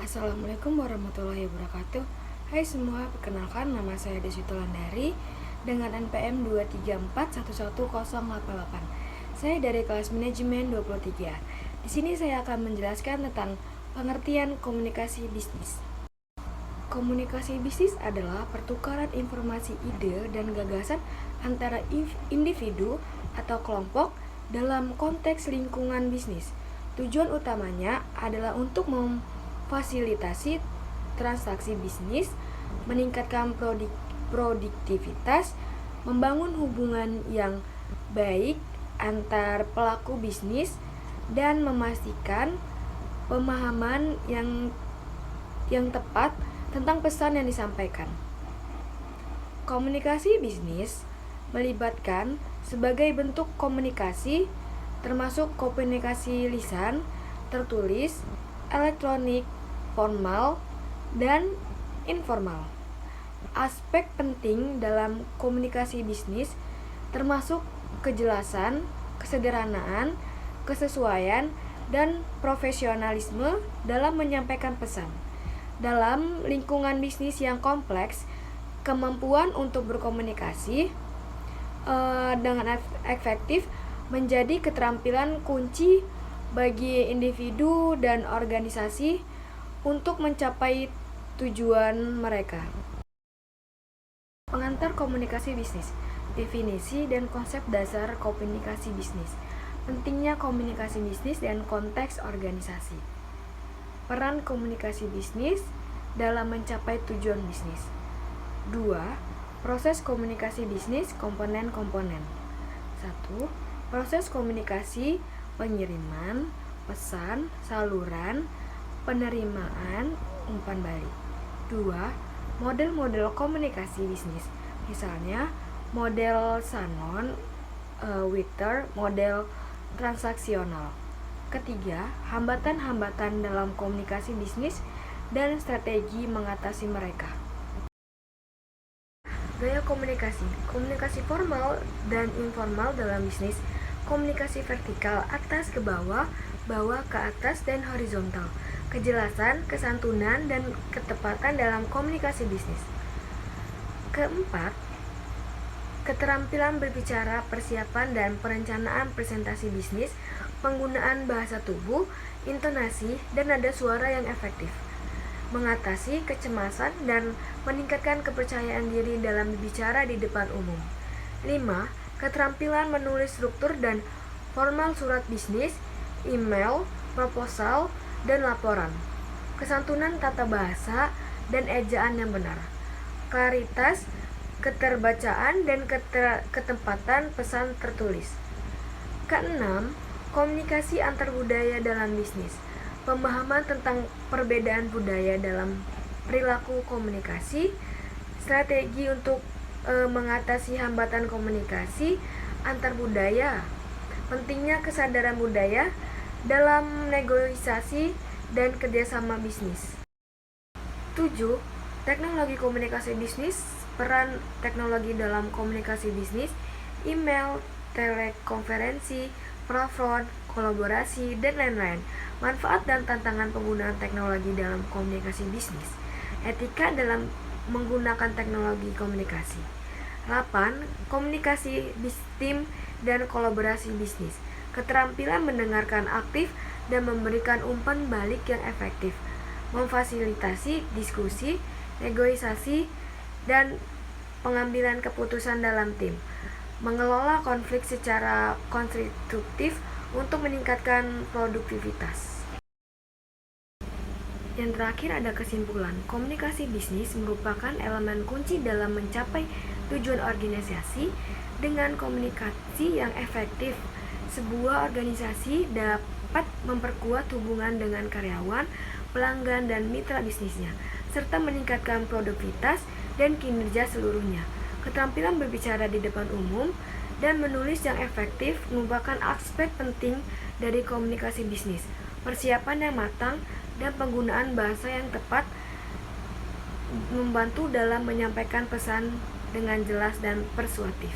Assalamualaikum warahmatullahi wabarakatuh. Hai semua, perkenalkan nama saya Desi Tulandari dengan NPM 234111088. Saya dari kelas manajemen 23. Di sini saya akan menjelaskan tentang pengertian komunikasi bisnis. Komunikasi bisnis adalah pertukaran informasi, ide, dan gagasan antara individu atau kelompok dalam konteks lingkungan bisnis. Tujuan utamanya adalah untuk memfasilitasi transaksi bisnis, meningkatkan produktivitas, membangun hubungan yang baik antar pelaku bisnis, dan memastikan pemahaman yang tepat tentang pesan yang disampaikan. Komunikasi bisnis melibatkan sebagai bentuk komunikasi, termasuk komunikasi lisan, tertulis, elektronik, formal, dan informal. Aspek penting dalam komunikasi bisnis termasuk kejelasan, kesederhanaan, kesesuaian, dan profesionalisme dalam menyampaikan pesan. Dalam lingkungan bisnis yang kompleks, kemampuan untuk berkomunikasi dengan efektif menjadi keterampilan kunci bagi individu dan organisasi untuk mencapai tujuan mereka. Pengantar komunikasi bisnis, definisi dan konsep dasar komunikasi bisnis. Pentingnya komunikasi bisnis dan konteks organisasi. Peran komunikasi bisnis dalam mencapai tujuan bisnis. 2. Proses komunikasi bisnis, komponen-komponen. 1. Proses komunikasi pengiriman, pesan, saluran, penerimaan, umpan balik. 2. Model-model komunikasi bisnis. Misalnya, model Shannon, Witter, model transaksional. Ketiga, hambatan-hambatan dalam komunikasi bisnis dan strategi mengatasi mereka. Gaya komunikasi. Komunikasi formal dan informal dalam bisnis. Komunikasi vertikal, atas ke bawah, bawah ke atas, dan horizontal. Kejelasan, kesantunan, dan ketepatan dalam komunikasi bisnis. Keempat, keterampilan berbicara, persiapan dan perencanaan presentasi bisnis, penggunaan bahasa tubuh, intonasi, dan nada suara yang efektif, mengatasi kecemasan dan meningkatkan kepercayaan diri dalam berbicara di depan umum. 5. Keterampilan menulis struktur dan formal surat bisnis, email, proposal, dan laporan. Kesantunan tata bahasa dan ejaan yang benar. Klaritas, keterbacaan, dan ketepatan pesan tertulis. Keenam, komunikasi antar budaya dalam bisnis. Pemahaman tentang perbedaan budaya dalam perilaku komunikasi, strategi untuk mengatasi hambatan komunikasi antar budaya. Pentingnya kesadaran budaya dalam negosiasi dan kerjasama bisnis. 7. Teknologi komunikasi bisnis. Peran teknologi dalam komunikasi bisnis, email, telekonferensi, prafront, kolaborasi, dan lain-lain. Manfaat dan tantangan penggunaan teknologi dalam komunikasi bisnis. Etika dalam menggunakan teknologi komunikasi. 8. Komunikasi tim dan kolaborasi bisnis. Keterampilan mendengarkan aktif dan memberikan umpan balik yang efektif. Memfasilitasi diskusi, negosiasi, dan pengambilan keputusan dalam tim. Mengelola konflik secara konstruktif untuk meningkatkan produktivitas. Yang terakhir ada kesimpulan. Komunikasi bisnis merupakan elemen kunci dalam mencapai tujuan organisasi. Dengan komunikasi yang efektif, sebuah organisasi dapat memperkuat hubungan dengan karyawan, pelanggan, dan mitra bisnisnya, serta meningkatkan produktivitas dan kinerja seluruhnya. Keterampilan berbicara di depan umum dan menulis yang efektif merupakan aspek penting dari komunikasi bisnis. Persiapan yang matang dan penggunaan bahasa yang tepat membantu dalam menyampaikan pesan dengan jelas dan persuasif.